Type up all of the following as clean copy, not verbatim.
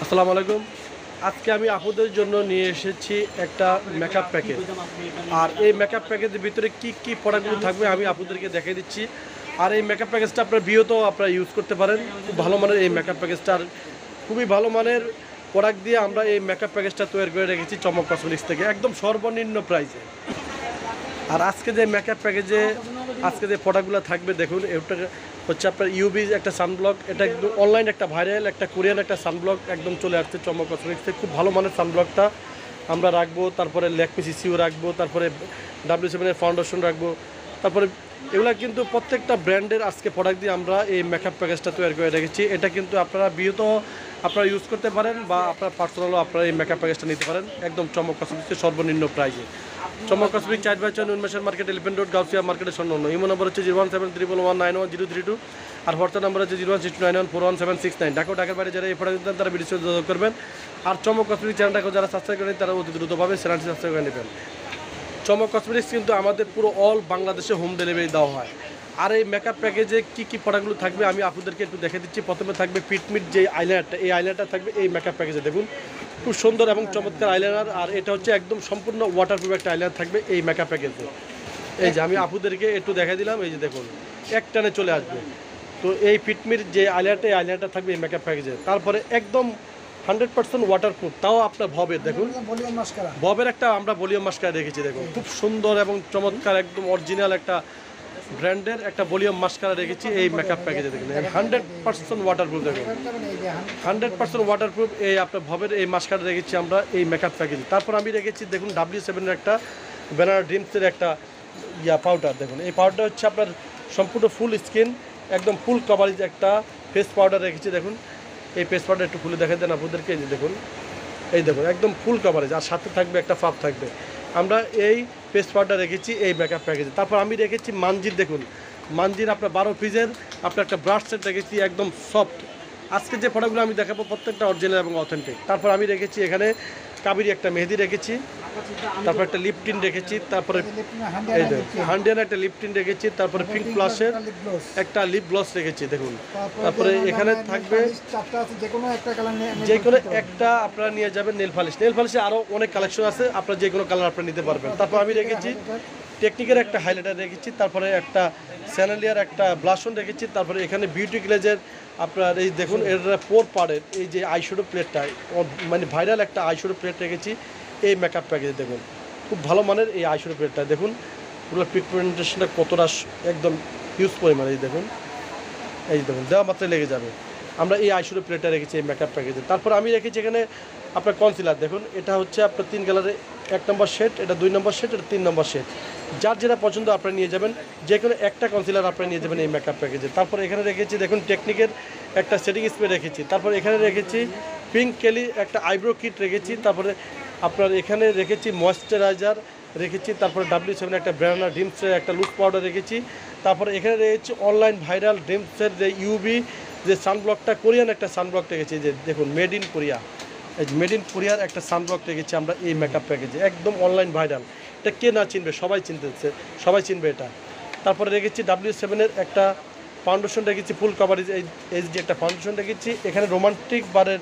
আসসালামু আলাইকুম। আজকে আমি আপুদের জন্য নিয়ে এসেছি একটা মেকআপ প্যাকেজ। আর এই মেকআপ প্যাকেজের ভিতরে কি প্রোডাক্টগুলো থাকবে আমি আপুদেরকে দেখিয়ে দিচ্ছি। আর এই মেকআপ প্যাকেজটা আপনার বিয়েতেও আপনারা ইউজ করতে পারেন। খুব ভালো মানের এই মেকআপ প্যাকেজটা, আর খুবই ভালো মানের প্রোডাক্ট দিয়ে আমরা এই মেকআপ প্যাকেজটা তৈরি করে রেখেছি চমক কসমেটিক্স থেকে, একদম সর্বনিম্ন প্রাইসে। আর আজকে যে মেকআপ প্যাকেজে আজকে যে প্রোডাক্টগুলো থাকবে দেখুন, এটা হচ্ছে আপনার ইউবি একটা সানব্লক। এটা একদম অনলাইন একটা ভাইরাল একটা কোরিয়ান একটা সানব্লক একদম চলে আসছে চমক কসমেটিক্সে। খুব ভালো মানের সানব্লকটা আমরা রাখবো। তারপরে ল্যাকমি সিসিও রাখবো, তারপরে W7-এর ফাউন্ডেশন রাখবো। তারপরে এগুলা কিন্তু প্রত্যেকটা ব্র্যান্ডের আজকে প্রোডাক্ট দিয়ে আমরা এই মেকআপ প্যাকেজটা তৈরি করে রেখেছি। এটা কিন্তু আপনারা বিয়েতেও আপনারা ইউজ করতে পারেন, বা আপনার পার্সোনালও আপনারা এই মেকআপ প্যাকেজটা নিতে পারেন একদম চমক কসমেটিক্সের সর্বনিম্ন প্রাইসে। চমক কসমেটিক্স 4/4 উন্মেষণ মার্কেট, এলিফেন্ট রোড, গাউসিয়া মার্কেটের সন্ন্য। ইমো নম্বর হচ্ছে 01731191032, আর হোয়াটসঅ্যাপ নাম্বার হচ্ছে 01691411769। ঢাকার বাইরে যারা এই প্রোডাক্ট দেন তারা ভিডিও যোগাযোগ করবেন। আর চমক কসমেটিক্স চ্যানেলটাকে যারা সাবস্ক্রাইব করেন তারা অতি দ্রুতভাবে চ্যানেলটি সাবস্ক্রাইব করে নেবেন। চমক কসমেটিক্স কিন্তু আমাদের পুরো অল বাংলাদেশে হোম ডেলিভারি দেওয়া হয়। আর এই মেকআপ প্যাকেজে কী প্রোডাক্টগুলো থাকবে আমি আপনাদেরকে একটু দেখে দিচ্ছি। প্রথমে থাকবে পিটমিট যে আইলাইনারটা, এই আইলাইনারটা থাকবে এই মেকআপ প্যাকেজে। দেখুন খুব সুন্দর এবং চমৎকার আইলাইনার, আর এটা হচ্ছে একদম সম্পূর্ণ ওয়াটারপ্রুফ একটা আইলাইনার থাকবে এই মেকআপ প্যাকেজে। এই যে আমি আপনাদেরকে একটু দেখা দিলাম, এই যে দেখুন এক টানে চলে আসবে। তো এই পিটমির যে আইলাইনারটা, এই আইলাইনারটা থাকবে এই মেকআপ প্যাকেজে। তারপরে একদম 100% ওয়াটারপ্রুফ, তাও আপনার ভবের দেখুন, ভবের একটা আমরা ভলিউম মাস্কারা রেখেছি। দেখুন খুব সুন্দর এবং চমৎকার একদম অরিজিনাল একটা ব্র্যান্ডের একটা ভলিউম মাস্কারা রেখেছি এই মেকআপ প্যাকেজে। দেখুন 100% ওয়াটারপ্রুফ, দেখুন 100% ওয়াটারপ্রুফ এই আপনার ভবের এই মাস্কারা রেখেছি আমরা এই মেকআপ প্যাকেজে। তারপর আমি রেখেছি দেখুন W7-এর একটা ব্যানানা ড্রিমসের একটা পাউডার। দেখুন এই পাউডারটা হচ্ছে আপনার সম্পূর্ণ ফুল স্কিন একদম ফুল কভারেজ একটা ফেস পাউডার রেখেছি। দেখুন এই ফেস পাউডার একটু খুলে দেখা দেন আপনাদেরকে। এই যে দেখুন, এই দেখুন একদম ফুল কভারেজ, আর সাথে থাকবে একটা পাফ থাকবে। আমরা এই ফেস পাউডার রেখেছি এই মেকআপ প্যাকেজে। তারপর আমি রেখেছি মানজির। দেখুন মানজির আপনার 12 পিসের আপনার একটা ব্রাশ সেট রেখেছি একদম সফট। আজকে যে প্রোডাক্টগুলো আমি দেখাবো প্রত্যেকটা অরিজিনাল এবং অথেন্টিক। তারপর আমি রেখেছি এখানে কাবেরি একটা মেহেদি রেখেছি, তারপর একটা লিপটিন রেখেছি, তারপরে এই দেখুন হান্ডিয়ান একটা লিপটিন রেখেছি, তারপরে পিঙ্ক প্লাসের একটা লিপ গ্লস রেখেছি। দেখুন তারপরে এখানে থাকবে যে কোনো একটা আপনারা নিয়ে যাবেন নেল পালিশ। নেল পালিশে আরও অনেক কালেকশন আছে, আপনারা যে কোনো কালার আপনারা নিতে পারবেন। তারপর আমি রেখেছি টেকনিকের একটা হাইলাইটার রেখেছি, তারপরে একটা স্যানেলিয়ার একটা ব্লাশন রেখেছি। তারপরে এখানে বিউটি গ্লেজের আপনার এই দেখুন এর 4 পার্টের এই যে আইশ্যাডো প্লেটটা, মানে ভাইরাল একটা আইশ্যাডো প্লেট রেখেছি এই মেকআপ প্যাকেজে। দেখুন খুব ভালো মানের এই আইশ্যাডো প্লেটটা, দেখুন পুরো পিগমেন্টেশনটা কতটা একদম হিউজ পরিমাণে। এই দেখুন, এই দেখুন দেওয়া মাত্রায় লেগে যাবে। আমরা এই আইশ্যাডো প্লেটটা রেখেছি এই মেকআপ প্যাকেজে। তারপর আমি রেখেছি এখানে আপনার কনসিলার। দেখুন এটা হচ্ছে আপনার 3 কালারে, 1 নম্বর শেড, এটা 2 নম্বর শেড, এটা 3 নম্বর শেড। যার যেটা পছন্দ আপনারা নিয়ে যাবেন, যে কোনো একটা কনসিলার আপনারা নিয়ে যাবেন এই মেকআপ প্যাকেজে। তারপর এখানে রেখেছি দেখুন টেকনিকের একটা সেটিং স্প্রে রেখেছি। তারপর এখানে রেখেছি পিঙ্ক কেলি একটা আইব্রো কিট রেখেছি। তারপরে আপনার এখানে রেখেছি ময়েশ্চারাইজার রেখেছি। তারপরে W7 একটা ব্যানানা ড্রিমসের একটা লুজ পাউডার রেখেছি। তারপরে এখানে রয়েছে অনলাইন ভাইরাল ড্রিমসের যে ইউবি যে সানব্লকটা, কোরিয়ান একটা সানব্লক রেখেছি। যে দেখুন মেড ইন কোরিয়া, এই যে মেড ইন কোরিয়ার একটা সানব্লক রেখেছি আমরা এই মেকআপ প্যাকেজে, একদম অনলাইন ভাইরাল। এটা কে না চিনবে, সবাই চিনতেছে, সবাই চিনবে এটা। তারপরে রেখেছি W7-এর একটা ফাউন্ডেশন রেখেছি ফুল কভারেজ, এই যে একটা ফাউন্ডেশন রেখেছি। এখানে রোমান্টিক বারের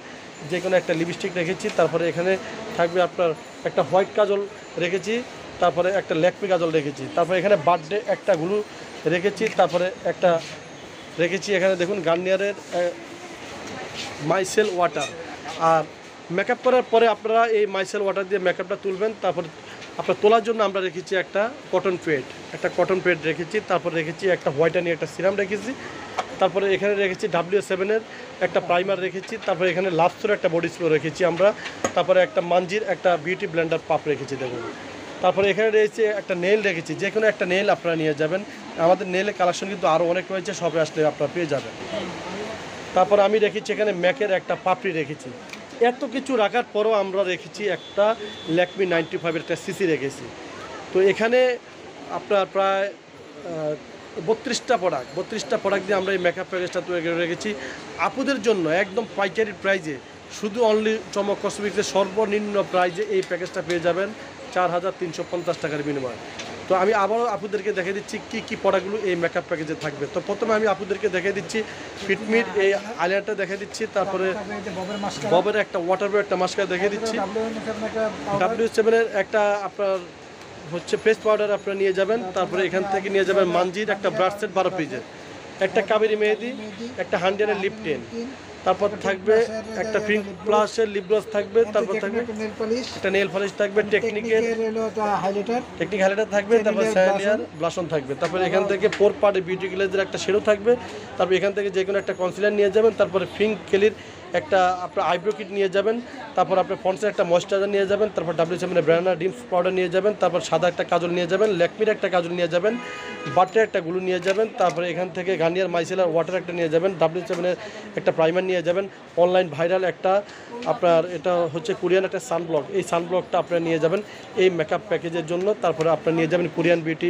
যে কোনো একটা লিপস্টিক রেখেছি। তারপরে এখানে থাকবে আপনার একটা হোয়াইট কাজল রেখেছি, তারপরে একটা ল্যাকমি কাজল রেখেছি। তারপরে এখানে বার্থডে একটা গ্লু রেখেছি। তারপরে একটা রেখেছি এখানে দেখুন গার্নিয়ারের মাইসেল ওয়াটার। আর মেকআপ করার পরে আপনারা এই মাইসেল ওয়াটার দিয়ে মেকআপটা তুলবেন। তারপর আপনার তোলার জন্য আমরা রেখেছি একটা কটন প্যাড রেখেছি। তারপর রেখেছি একটা হোয়াইটানি একটা সিরাম রেখেছি। তারপরে এখানে রেখেছি W7-এর একটা প্রাইমার রেখেছি। তারপরে এখানে লাভসোর একটা বডি স্প্রে রেখেছি আমরা। তারপরে একটা মানজির একটা বিউটি ব্লেন্ডার পাপ রেখেছি দেখুন। তারপরে এখানে রয়েছে একটা নেল রেখেছি, যে কোনো একটা নেল আপনারা নিয়ে যাবেন। আমাদের নেলের কালেকশন কিন্তু আরও অনেক রয়েছে, সবে আসলে আপনারা পেয়ে যাবেন। তারপর আমি রেখেছি এখানে ম্যাকের একটা পাপড়ি রেখেছি। এত কিছু রাখার পরও আমরা রেখেছি একটা ল্যাকমি 95-এর একটা সিসি রেখেছি। তো এখানে আপনার প্রায় 32টা প্রোডাক্ট দিয়ে আমরা এই মেকআপ প্যাকেজটা তৈরি করে রেখেছি আপুদের জন্য একদম পাইকারি প্রাইজে। শুধু অনলি চমক কসমেটিক্সের সর্বনিম্ন প্রাইজে এই প্যাকেজটা পেয়ে যাবেন 4350 টাকার বিনিময়ে। তো আমি আবারও আপুদেরকে দেখে দিচ্ছি কি কি প্রোডাক্টগুলো এই মেকআপ প্যাকেজে থাকবে। তো প্রথমে আমি আপুদেরকে দেখে দিচ্ছি ফিটমির এই আইলাইনারটা দেখে দিচ্ছি, তারপরে ববের একটা ওয়াটার একটা মাস্কারা দেখে দিচ্ছি, W7 এর একটা আপনার হচ্ছে ফেস পাউডার আপনারা নিয়ে যাবেন, তারপরে এখান থেকে নিয়ে যাবেন মানজির একটা ব্রাশ সেট 12 পিসের, একটা কাবেরি মেহেদি, একটা হান্ড্রেডের লিপ টেন, তারপর থাকবে একটা পিঙ্ক প্লাসের লিপ গ্লস থাকবে, তারপর থাকবে একটা নেল পলিশ থাকবে, টেকনিকের হাইলাইটার থাকবে, তারপর সাইনিয়ার ব্লাশন থাকবে, তারপর এখান থেকে 4 পার্টের বিউটি গ্লেজের একটা শেডো থাকবে, তারপর এখান থেকে যে কোনো একটা কনসিলার নিয়ে যাবেন, তারপরে পিঙ্ক কেলির একটা আপনার আইব্রো কিট নিয়ে যাবেন, তারপর আপনার পন্ডসের একটা ময়েশ্চারাইজার নিয়ে যাবেন, তারপর W7 এর ব্র্যান্ডার ডিমস পাউডার নিয়ে যাবেন, তারপর সাদা একটা কাজল নিয়ে যাবেন, ল্যাকমির একটা কাজল নিয়ে যাবেন, বাটার একটা গ্লু নিয়ে যাবেন, তারপরে এখান থেকে গার্নিয়ার মাইসেলার ওয়াটার একটা নিয়ে যাবেন, W7 এর একটা প্রাইমার নিয়ে যাবেন, অনলাইন ভাইরাল একটা আপনার এটা হচ্ছে কোরিয়ান একটা সানব্লক, এই সানব্লকটা আপনারা নিয়ে যাবেন এই মেকআপ প্যাকেজের জন্য, তারপরে আপনারা নিয়ে যাবেন কোরিয়ান বিউটি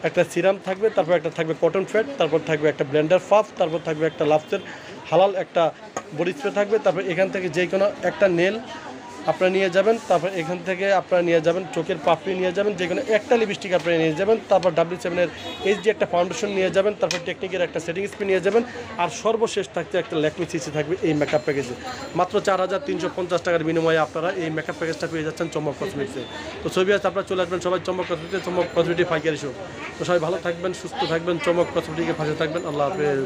একটা সিরাম থাকবে, তারপর একটা থাকবে কটন ফ্যাট, তারপর থাকবে একটা ব্লেন্ডার ফাফ, তারপর থাকবে একটা লাভসের হালাল একটা বডি স্প্রে থাকবে, তারপর এখান থেকে যে কোনো একটা নেল আপনারা নিয়ে যাবেন, তারপর এখান থেকে আপনারা নিয়ে যাবেন চোখের পাপড়ি নিয়ে যাবেন, যে কোনো একটা লিপস্টিক আপনারা নিয়ে যাবেন, তারপর W7 এর HD একটা ফাউন্ডেশন নিয়ে যাবেন, তারপর টেকনিকের একটা সেটিং স্প্রে নিয়ে যাবেন, আর সর্বশেষ থাকতে একটা ল্যাকমি সিসি থাকবে এই মেকআপ প্যাকেজে। মাত্র 4350 টাকার বিনিময়ে আপনারা এই মেকআপ প্যাকেজটা পেয়ে যাচ্ছেন চমক কসমেটিক্সে। তো ছবি আছে আপনারা চলে আসবেন সবাই চমক কসমেটিক্সে, চমক কসমেটিক পাইকারি শো। তো সবাই ভালো থাকবেন, সুস্থ থাকবেন, চমক কসমেটিকের পাশে থাকবেন। আল্লাহ হাফেজ।